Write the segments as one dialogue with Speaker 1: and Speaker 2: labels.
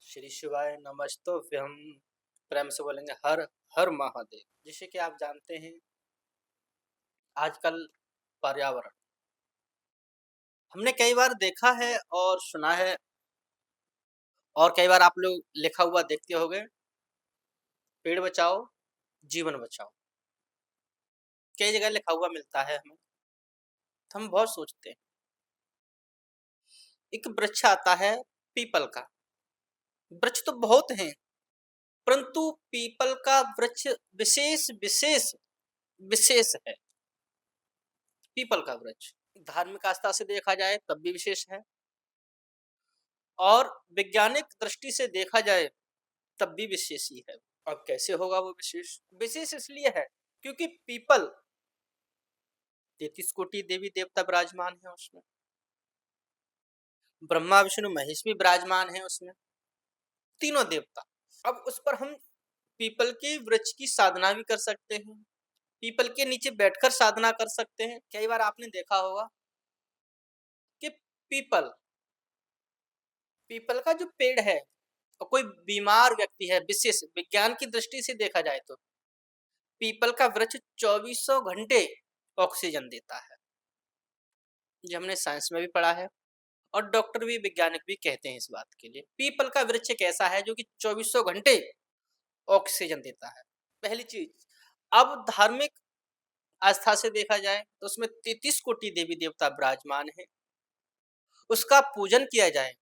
Speaker 1: श्री शिवाय नमस्तुभ्यं। हम प्रेम से बोलेंगे हर हर महादेव। जैसे कि आप जानते हैं आजकल पर्यावरण हमने कई बार देखा है और सुना है, और कई बार आप लोग लिखा हुआ देखते होंगे, पेड़ बचाओ जीवन बचाओ। कई जगह लिखा हुआ मिलता है हमें, तो हम बहुत सोचते हैं। एक वृक्ष आता है पीपल का। वृक्ष तो बहुत हैं, परंतु पीपल का वृक्ष विशेष विशेष विशेष है। पीपल का वृक्ष धार्मिक आस्था से देखा जाए तब भी विशेष है, और वैज्ञानिक दृष्टि से देखा जाए तब भी विशेष ही है। अब कैसे होगा वो विशेष? विशेष इसलिए है क्योंकि पीपल 33 कोटि देवी देवता विराजमान है उसमें, ब्रह्मा विष्णु महेश भी विराजमान है उसमें, तीनों देवता। अब उस पर हम पीपल के वृक्ष की साधना भी कर सकते हैं, पीपल के नीचे बैठकर साधना कर सकते हैं। कई बार आपने देखा होगा कि पीपल पीपल का जो पेड़ है, और कोई बीमार व्यक्ति है, विशेष विज्ञान की दृष्टि से देखा जाए तो पीपल का वृक्ष 2400 घंटे ऑक्सीजन देता है। ये हमने साइंस में भी पढ़ा है, और डॉक्टर भी वैज्ञानिक भी कहते हैं इस बात के लिए। पीपल का वृक्ष एक ऐसा है जो कि 2400 घंटे ऑक्सीजन देता है। पहली चीज। अब धार्मिक आस्था से देखा जाए तो उसमें 33 कोटि देवी देवता विराजमान है, उसका पूजन किया जाए।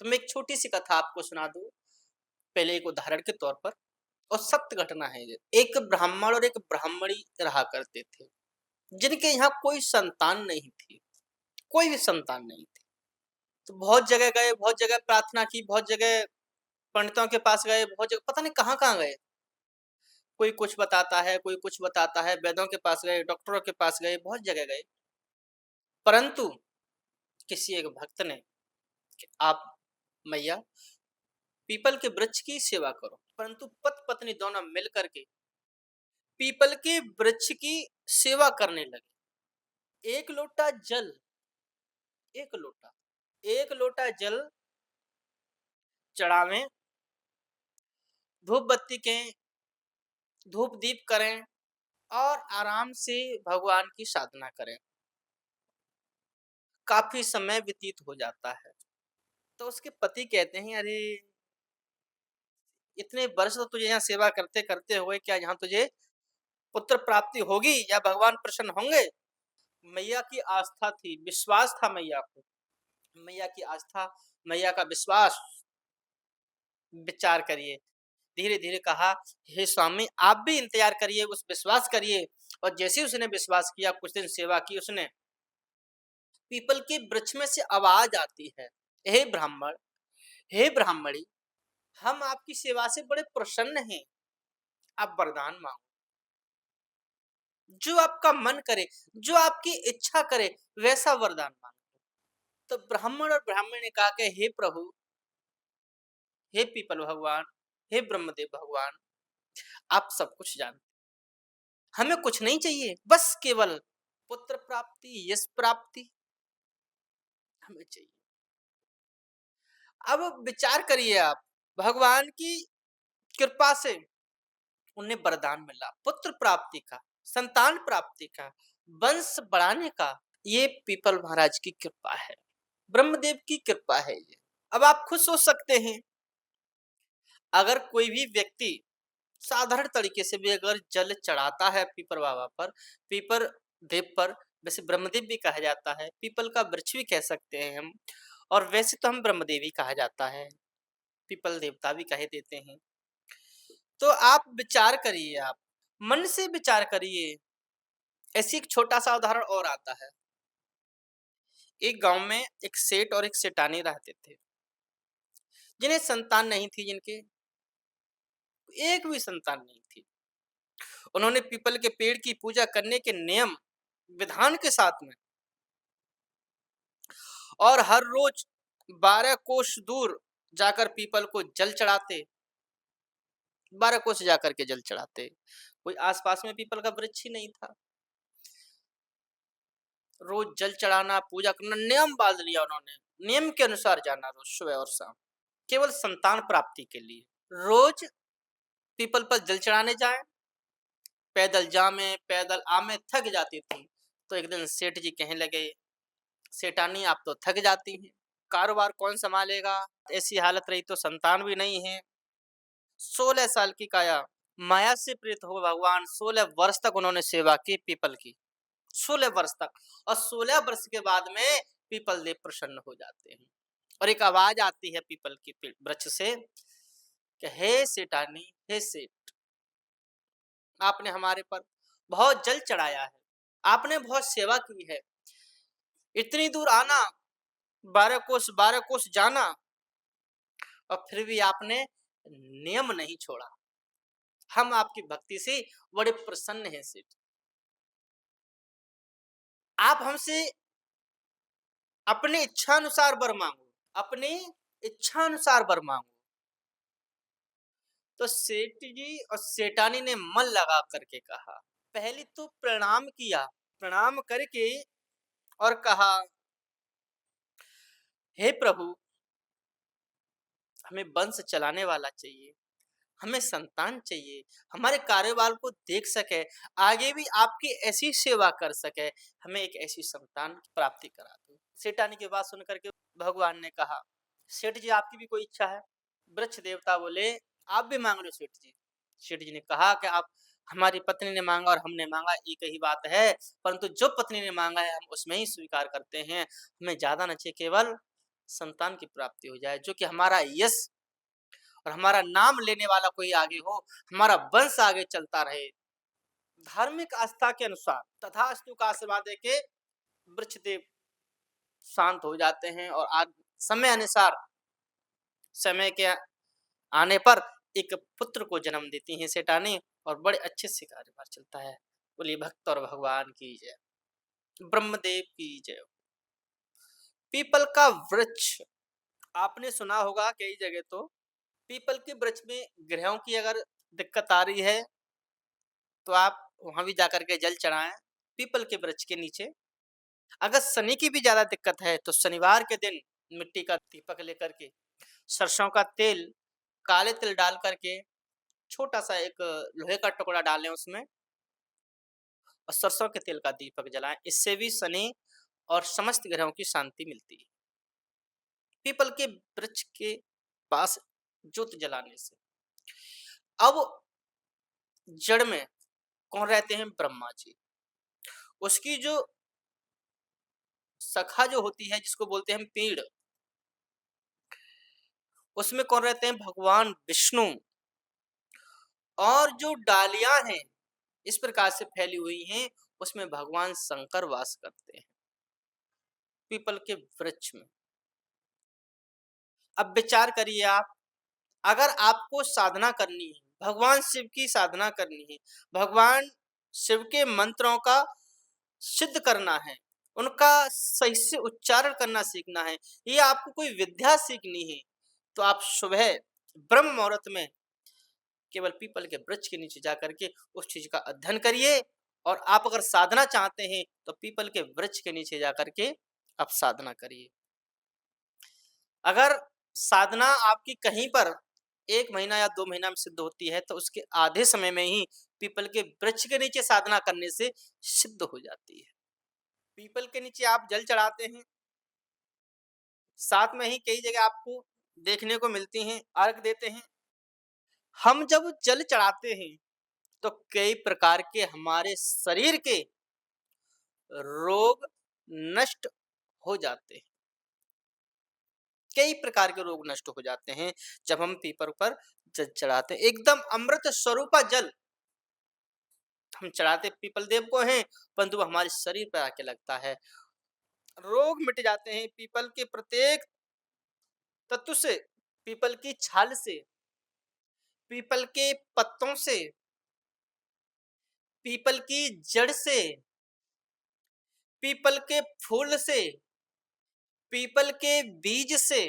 Speaker 1: तो मैं एक छोटी सी कथा आपको सुना दूं, पहले एक उदाहरण के तौर पर, और सत्य घटना है ये। एक ब्राह्मण और एक ब्राह्मणी रहा करते थे, जिनके यहाँ कोई संतान नहीं थी, कोई भी संतान नहीं थी। तो बहुत जगह गए, बहुत जगह प्रार्थना की, बहुत जगह पंडितों के पास गए, बहुत जगह पता नहीं कहाँ कहाँ गए। कोई कुछ बताता है, कोई कुछ बताता है, वैद्यों के पास गए, डॉक्टरों के पास गए, बहुत जगह गए। परंतु किसी एक भक्त ने कि आप मैया पीपल के वृक्ष की सेवा करो। परंतु पति पत्नी दोनों मिल करके पीपल के वृक्ष की सेवा करने लगे। एक लोटा जल, एक लोटा एक लोटा जल चढ़ावें, धूप बत्ती के धूप दीप करें, और आराम से भगवान की साधना करें। काफी समय व्यतीत हो जाता है। तो उसके पति कहते हैं, अरे इतने वर्ष तो तुझे यहाँ सेवा करते करते हुए, क्या यहाँ तुझे पुत्र प्राप्ति होगी या भगवान प्रसन्न होंगे? मैया की आस्था थी, विश्वास था मैया को, मैया की आस्था, मैया का विश्वास। विचार करिए, धीरे धीरे कहा, हे स्वामी आप भी इंतजार करिए, उस विश्वास करिए। और जैसे उसने विश्वास किया, कुछ दिन सेवा की उसने, पीपल के वृक्ष में से आवाज आती है, हे ब्राह्मण, हे ब्राह्मणी, हम आपकी सेवा से बड़े प्रसन्न हैं, आप वरदान मांगो, जो आपका मन करे, जो आपकी इच्छा करे वैसा वरदान मांगो। तो ब्राह्मण और ब्राह्मणी ने कहा कि हे प्रभु, हे पीपल भगवान, हे ब्रह्मदेव भगवान, आप सब कुछ जानते, हमें कुछ नहीं चाहिए, बस केवल पुत्र प्राप्ति, यश प्राप्ति हमें चाहिए। अब विचार करिए आप, भगवान की कृपा से उन्हें वरदान मिला, पुत्र प्राप्ति का, संतान प्राप्ति का, वंश बढ़ाने का। ये पीपल महाराज की कृपा है, ब्रह्मदेव की कृपा है ये। अब आप खुद सोच सकते हैं, अगर कोई भी व्यक्ति साधारण तरीके से भी अगर जल चढ़ाता है पीपर बाबा पर, पीपर देव पर, वैसे ब्रह्मदेव भी कहा जाता है, पीपल का वृक्ष भी कह सकते हैं हम, और वैसे तो हम ब्रह्मदेव ही कहा जाता है, पीपल देवता भी कहे देते हैं। तो आप विचार करिए, आप मन से विचार करिए। ऐसी एक छोटा सा उदाहरण और आता है। एक गांव में एक सेठ और एक सेठानी रहते थे, जिन्हें संतान नहीं थी, जिनके एक भी संतान नहीं थी। उन्होंने पीपल के पेड़ की पूजा करने के नियम विधान के साथ में, और हर रोज 12 कोस दूर जाकर पीपल को जल चढ़ाते, 12 कोस जाकर के जल चढ़ाते। कोई आसपास में पीपल का वृक्ष ही नहीं था। रोज जल चढ़ाना, पूजा करना, नियम बांध लिया उन्होंने, नियम के अनुसार जाना रोज सुबह और शाम। केवल संतान प्राप्ति के लिए। रोज पीपल पर जल चढ़ाने जाएं, पैदल जामे पैदल आमे, थक जाती थी। तो एक दिन सेठ जी कहने लगे, सेठानी आप तो थक जाती हैं, कारोबार कौन संभालेगा, ऐसी हालत रही तो संतान भी नहीं है। 16 साल की काया माया से प्रेरित हो भगवान 16 वर्ष तक उन्होंने सेवा की पीपल की, 16 वर्ष तक। और 16 वर्ष के बाद में पीपल देव प्रसन्न हो जाते हैं और एक आवाज आती है पीपल की वृक्ष से कि हे सेठानी, हे सेठ, आपने हमारे पर बहुत जल चढ़ाया है, आपने बहुत सेवा की है, इतनी दूर आना, 12 कोस जाना, और फिर भी आपने नियम नहीं छोड़ा। हम आपकी भक्ति से बड़े प्रसन्न हैं सेठ। आप हमसे अपने इच्छानुसार वर मांगो, अपनी इच्छानुसार वर मांगो। तो सेठ जी और सेठानी ने मन लगा करके कहा, पहले तो प्रणाम किया, प्रणाम करके और कहा, हे प्रभु, हमें वंश चलाने वाला चाहिए, हमें संतान चाहिए, हमारे कारोबार को देख सके, आगे भी आपकी ऐसी सेवा कर सके, हमें एक ऐसी संतान की प्राप्ति करा दो। सेठानी की बात सुन करके भगवान ने कहा, सेठ जी आपकी भी कोई इच्छा है? वृक्ष देवता बोले, आप भी मांग लो सेठ जी। सेठ जी ने कहा कि आप, हमारी पत्नी ने मांगा और हमने मांगा एक ही बात है, परंतु जो पत्नी ने मांगा है हम उसमें ही स्वीकार करते हैं, हमें ज्यादा न चाहिए, केवल संतान की प्राप्ति हो जाए, जो कि हमारा यश और हमारा नाम लेने वाला कोई आगे हो, हमारा वंश आगे चलता रहे। धार्मिक आस्था के अनुसार तथास्तु का आशीर्वाद देके वृक्षदेव शांत हो जाते हैं और आज समय अनुसार, समय के आने पर एक पुत्र को जन्म देती हैं सेठानी और बड़े अच्छे से कार्यभार चलता है। बोलिए भक्त और भगवान की जय, ब्रह्मदेव की जय। पीपल का वृक्ष आपने सुना होगा कई जगह, तो पीपल के वृक्ष में ग्रहों की अगर दिक्कत आ रही है तो आप वहां भी जाकर के जल चढ़ाएं पीपल के वृक्ष के नीचे। अगर शनि की भी ज्यादा दिक्कत है तो शनिवार के दिन मिट्टी का दीपक लेकर के, सरसों का तेल, काले तिल डाल करके, छोटा सा एक लोहे का टुकड़ा डालें उसमें और सरसों के तेल का दीपक जलाएं, इससे भी शनि और समस्त ग्रहों की शांति मिलती है। पीपल के वृक्ष के पास ज्योत जलाने से। अब जड़ में कौन रहते हैं? ब्रह्मा जी। उसकी जो शाखा जो होती है जिसको बोलते हैं पेड़, उसमें कौन रहते हैं? भगवान विष्णु। और जो डालियां हैं इस प्रकार से फैली हुई हैं उसमें भगवान शंकर वास करते हैं पीपल के वृक्ष में। अब विचार करिए आप, अगर आपको साधना करनी है, भगवान शिव की साधना करनी है, भगवान शिव के मंत्रों का सिद्ध करना है, उनका सही से उच्चारण करना सीखना है, ये आपको कोई विद्या सीखनी है, तो आप सुबह ब्रह्म मुहूर्त में केवल पीपल के वृक्ष के नीचे जाकर के उस चीज का अध्ययन करिए। और आप अगर साधना चाहते हैं तो पीपल के वृक्ष के नीचे जाकर के आप साधना करिए। अगर साधना आपकी कहीं पर 1 महीना या 2 महीना में सिद्ध होती है तो उसके आधे समय में ही पीपल के वृक्ष के नीचे साधना करने से सिद्ध हो जाती है। पीपल के नीचे आप जल चढ़ाते हैं, साथ में ही कई जगह आपको देखने को मिलती हैं अर्घ देते हैं। हम जब जल चढ़ाते हैं तो कई प्रकार के हमारे शरीर के रोग नष्ट हो जाते हैं, कई प्रकार के रोग नष्ट हो जाते हैं जब हम पीपल पर जल चढ़ाते हैं। एकदम अमृत स्वरूपा जल हम चढ़ाते पीपल देव को हैं, परंतु वो हमारे शरीर पर आके लगता है, रोग मिट जाते हैं पीपल के प्रत्येक तत्व से, पीपल की छाल से, पीपल के पत्तों से, पीपल की जड़ से, पीपल के फूल से, पीपल के बीज से,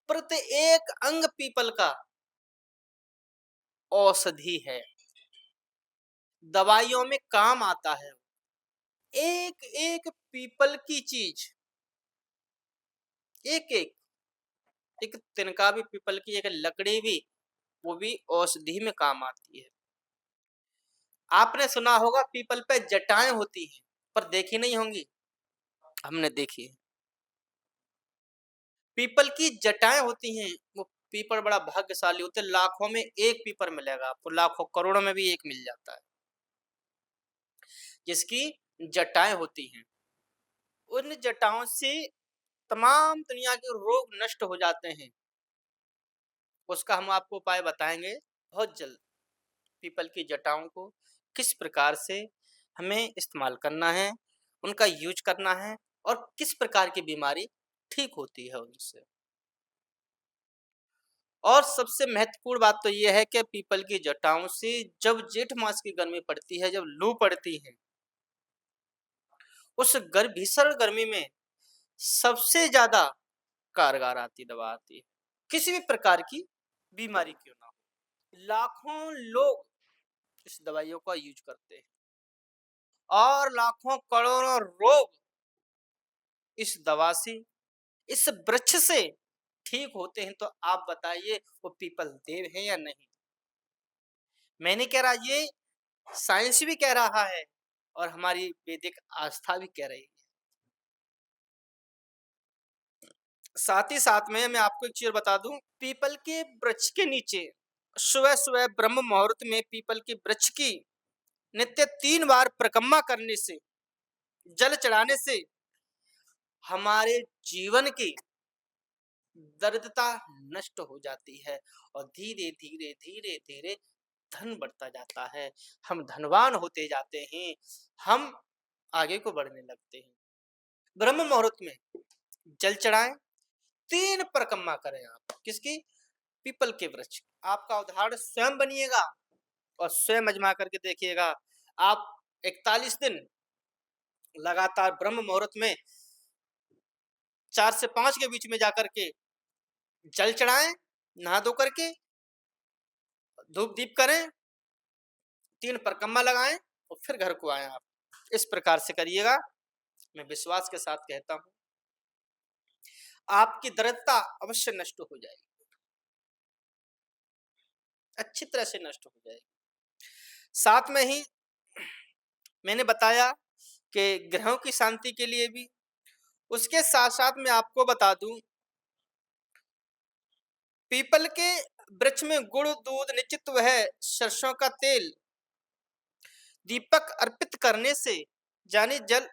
Speaker 1: प्रत्येक अंग पीपल का औषधि है, दवाइयों में काम आता है। एक एक पीपल की चीज, एक एक एक तिनका भी पीपल की, एक लकड़ी भी, वो भी औषधि में काम आती है। आपने सुना होगा पीपल पे जटाएं होती हैं, पर देखी नहीं होंगी, हमने देखी है। पीपल की जटाएं होती हैं, वो पीपल बड़ा भाग्यशाली होते हैं, लाखों में एक पीपल मिलेगा आपको, लाखों करोड़ों में भी एक मिल जाता है जिसकी जटाएं होती हैं। उन जटाओं से तमाम दुनिया के रोग नष्ट हो जाते हैं। उसका हम आपको उपाय बताएंगे बहुत जल्द। पीपल की जटाओं को किस प्रकार से हमें इस्तेमाल करना है, उनका यूज करना है, और किस प्रकार की बीमारी ठीक होती है उनसे। और सबसे महत्वपूर्ण बात तो यह है कि पीपल की जटाओं से जब जेठ मास की गर्मी पड़ती है, जब लू पड़ती है, उस भीषण गर्मी में सबसे ज्यादा कारगर आती दवा आती है, किसी भी प्रकार की बीमारी क्यों ना हो। लाखों लोग इस दवाइयों का यूज करते हैं और लाखों करोड़ों रोग इस दवा से, इस वृक्ष से ठीक होते हैं। तो आप बताइए वो पीपल देव है या नहीं? मैं नहीं कह रहा, ये साइंस भी कह रहा है और हमारी वैदिक आस्था भी कह रही है। साथ ही साथ में मैं आपको एक चीज बता दूं, पीपल के वृक्ष के नीचे सुबह सुबह ब्रह्म मुहूर्त में पीपल के वृक्ष की नित्य 3 बार परिक्रमा करने से, जल चढ़ाने से हमारे जीवन की दरिद्रता नष्ट हो जाती है और धीरे धीरे धीरे धीरे धन बढ़ता जाता है, हम धनवान होते जाते हैं, हम आगे को बढ़ने लगते हैं। ब्रह्म मुहूर्त में जल चढ़ाएं, 3 परिक्रमा करें आप, किसकी? पीपल के वृक्ष। आपका उदाहरण स्वयं बनिएगा और स्वयं आजमा करके देखिएगा। आप 41 दिन लगातार ब्रह्म मुहूर्त में 4 से 5 के बीच में जाकर के जल चढ़ाएं, नहा धो करके धूप दीप करें, 3 परिक्रमा लगाएं और फिर घर को आए। आप इस प्रकार से करिएगा, मैं विश्वास के साथ कहता हूं आपकी दरिद्रता अवश्य नष्ट हो जाएगी, अच्छी तरह से नष्ट हो जाएगी। साथ में ही मैंने बताया कि ग्रहों की शांति के लिए भी, उसके साथ साथ मैं आपको बता दूं, पीपल के वृक्ष में गुड़, दूध, निश्चित वह सरसों का तेल दीपक अर्पित करने से, यानी जल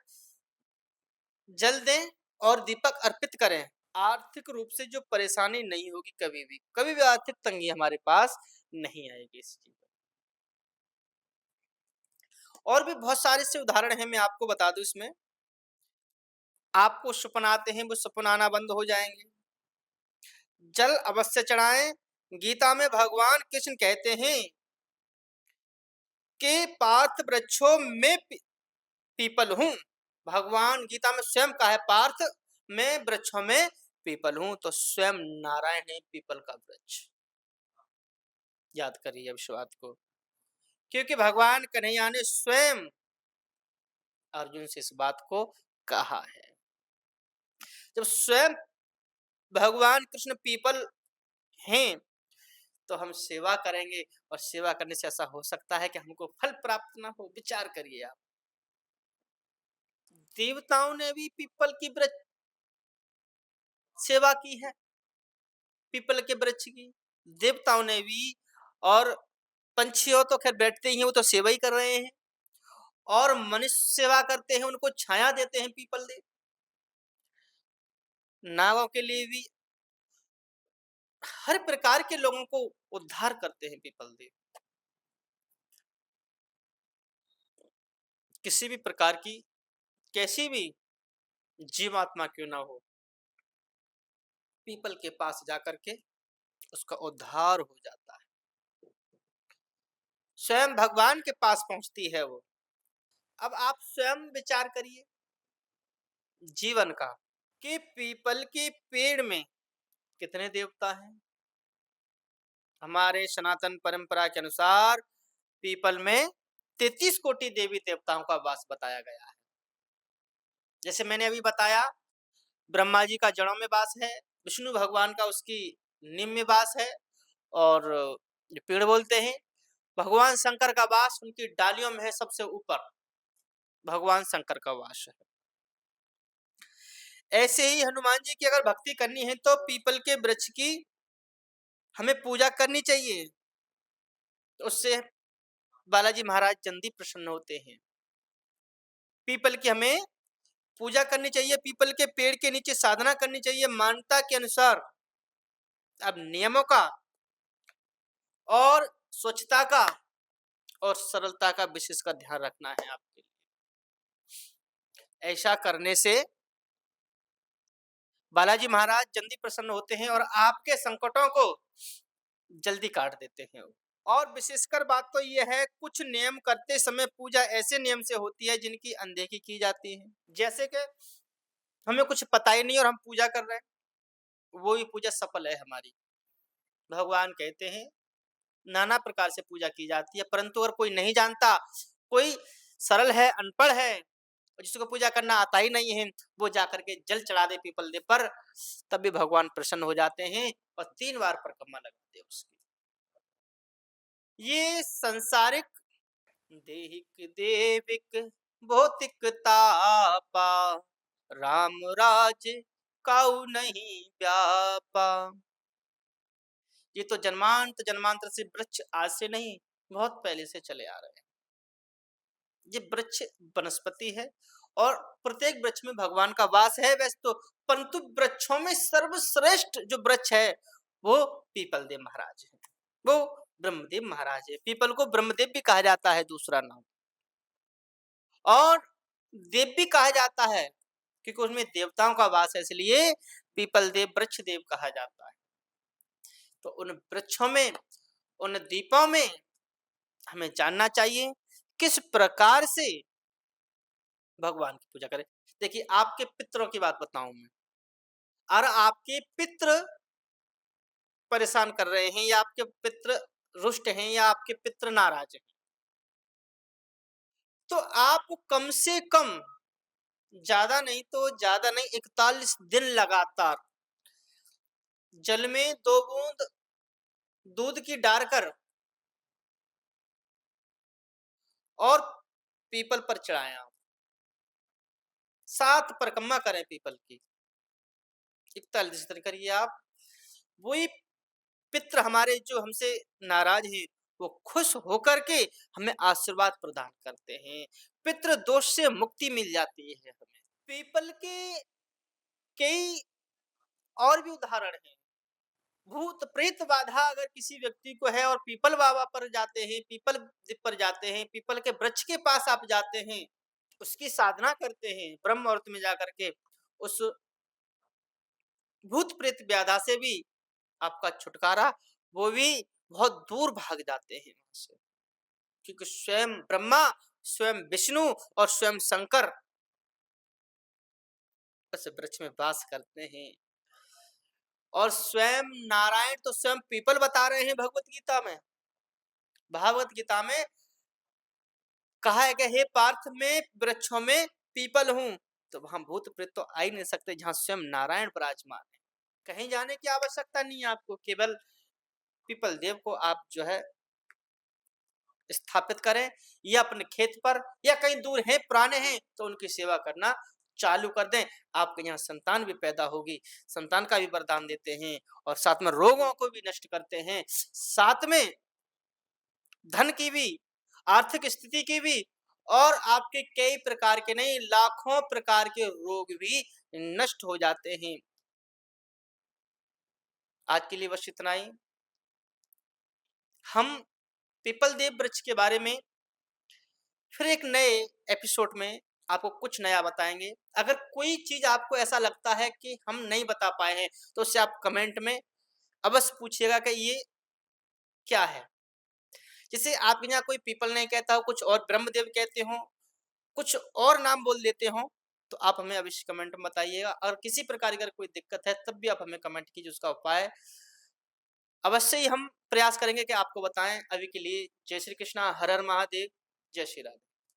Speaker 1: जल दें और दीपक अर्पित करें, आर्थिक रूप से जो परेशानी नहीं होगी, कभी भी आर्थिक तंगी हमारे पास नहीं आएगी इस चीज। और भी बहुत सारे से उदाहरण हैं, मैं आपको बता दूं इसमें। आपको सपन आते हैं, वो सपन आना बंद हो जाएंगे। जल अवश्य चढ़ाएं। गीता में भगवान कृष्ण कहते हैं कि पार्थ वृक्षों में पीपल हूं। भगवान गीता में स्वयं कहा है, पार्थ मैं वृक्षों में पीपल हूं। तो स्वयं नारायण है पीपल का वृक्ष। याद करिए इस बात को, क्योंकि भगवान कन्हैया ने स्वयं अर्जुन से इस बात को कहा है। जब स्वयं भगवान कृष्ण पीपल हैं तो हम सेवा करेंगे, और सेवा करने से ऐसा हो सकता है कि हमको फल प्राप्त ना हो। विचार करिए आप, देवताओं ने भी पीपल की वृक्ष सेवा की है, पीपल के वृक्ष की, देवताओं ने भी। और पंछियों तो खैर बैठते ही हैं, वो तो सेवा ही कर रहे हैं, और मनुष्य सेवा करते हैं, उनको छाया देते हैं पीपल देव। नागों के लिए भी, हर प्रकार के लोगों को उद्धार करते हैं पीपल देव। किसी भी प्रकार की कैसी भी जीवात्मा क्यों ना हो, पीपल के पास जाकर के उसका उद्धार हो जाता है, स्वयं भगवान के पास पहुंचती है वो। अब आप स्वयं विचार करिए जीवन का, कि पीपल के पेड़ में कितने देवता हैं। हमारे सनातन परंपरा के अनुसार पीपल में 33 कोटि देवी देवताओं का वास बताया गया है। जैसे मैंने अभी बताया, ब्रह्मा जी का जड़ों में वास है, विष्णु भगवान का उसकी नीम में वास है और जो पेड़ बोलते हैं, भगवान शंकर का वास उनकी डालियों में है, सबसे ऊपर भगवान शंकर का वास है। ऐसे ही हनुमान जी की अगर भक्ति करनी है तो पीपल के वृक्ष की हमें पूजा करनी चाहिए, तो उससे बालाजी महाराज जल्दी प्रसन्न होते हैं। पीपल की हमें पूजा करनी चाहिए, पीपल के पेड़ के नीचे साधना करनी चाहिए मान्यता के अनुसार। अब नियमों का और स्वच्छता का और सरलता का विशेष का ध्यान रखना है आपके लिए। ऐसा करने से बालाजी महाराज जल्दी प्रसन्न होते हैं और आपके संकटों को जल्दी काट देते हैं। और विशेषकर बात तो यह है, कुछ नियम करते समय पूजा ऐसे नियम से होती है जिनकी अनदेखी की जाती है। जैसे कि हमें कुछ पता ही नहीं और हम पूजा कर रहे हैं, वो भी पूजा सफल है हमारी। भगवान कहते हैं नाना प्रकार से पूजा की जाती है, परंतु अगर कोई नहीं जानता, कोई सरल है, अनपढ़ है, जिसको पूजा करना आता ही नहीं है, वो जाकर के जल चढ़ा दे पीपल दे पर, तब भी भगवान प्रसन्न हो जाते हैं और 3 बार परिक्रमा लगाते हैं उसकी। ये संसारिक देहिक देविक भौतिक तापा, राम राज काऊ नहीं व्यापा। ये तो जन्मांत जन्मांतर से वृक्ष आज से नहीं, बहुत पहले से चले आ रहे हैं। ये वृक्ष वनस्पति है और प्रत्येक वृक्ष में भगवान का वास है वैसे तो, परंतु वृक्षों में सर्वश्रेष्ठ जो वृक्ष है वो पीपल देव महाराज है, वो ब्रह्मदेव महाराज है। पीपल को ब्रह्मदेव भी कहा जाता है, दूसरा नाम, और देव भी कहा जाता है क्योंकि उसमें देवताओं का वास है, इसलिए पीपल देव वृक्ष देव कहा जाता है। तो उन वृक्षों में, उन दीपों में हमें जानना चाहिए किस प्रकार से भगवान की पूजा करें। देखिए, आपके पितरों की बात बताऊं मैं, और आपके पितृ परेशान कर रहे हैं या आपके पितृ रुष्ट हैं या आपके पितृ नाराज हैं, तो आप कम से कम, ज्यादा नहीं तो ज्यादा नहीं, 41 दिन लगातार जल में 2 बूंद दूध की डालकर और पीपल पर चढ़ाएं। आप 7 परिक्रमा करें पीपल की, 41 दिन करिए आप। वही पितृ हमारे जो हमसे नाराज हैं, वो खुश होकर के हमें आशीर्वाद प्रदान करते हैं, पितृ दोष से मुक्ति मिल जाती है हमें। पीपल के कई और भी उदाहरण हैं। भूत प्रेत बाधा अगर किसी व्यक्ति को है और पीपल बाबा पर जाते हैं, पीपल पर जाते हैं, पीपल के वृक्ष के पास आप जाते हैं, उसकी साधना करते हैं, ब्रह्म मुहूर्त में जाकर के, उस भूत प्रेत बाधा से भी आपका छुटकारा, वो भी बहुत दूर भाग जाते हैं वहां से, क्योंकि स्वयं ब्रह्मा, स्वयं विष्णु और स्वयं शंकर उस वृक्ष में वास करते हैं। और स्वयं नारायण तो स्वयं पीपल बता रहे हैं भगवत गीता में। भागवत गीता में कहा है कि हे पार्थ, में वृक्षों में पीपल हूं, तो वहां भूत प्रेत तो आ ही नहीं सकते जहां स्वयं नारायण विराजमान है। कहीं जाने की आवश्यकता नहीं है आपको, केवल पीपल देव को आप जो है स्थापित करें, या अपने खेत पर या कहीं दूर हैं, पुराने हैं, तो उनकी सेवा करना चालू कर दें। आपके यहाँ संतान भी पैदा होगी, संतान का भी वरदान देते हैं और साथ में रोगों को भी नष्ट करते हैं, साथ में धन की भी, आर्थिक स्थिति की भी, और आपके कई प्रकार के नहीं, लाखों प्रकार के रोग भी नष्ट हो जाते हैं। आज के लिए बस इतना ही। हम पीपल देव वृक्ष के बारे में फिर एक नए एपिसोड में आपको कुछ नया बताएंगे। अगर कोई चीज आपको ऐसा लगता है कि हम नहीं बता पाए हैं, तो उससे आप कमेंट में अवश्य पूछिएगा कि ये क्या है। जैसे आप यहाँ कोई पीपल नहीं कहता हो, कुछ और ब्रह्मदेव कहते हो, कुछ और नाम बोल देते हो, तो आप हमें अवश्य कमेंट में बताइएगा। और किसी प्रकार की अगर कोई दिक्कत है, तब भी आप हमें कमेंट कीजिए, उसका उपाय अवश्य ही हम प्रयास करेंगे कि आपको बताएं। अभी के लिए जय श्री कृष्णा, हर हर महादेव, जय श्री राधे।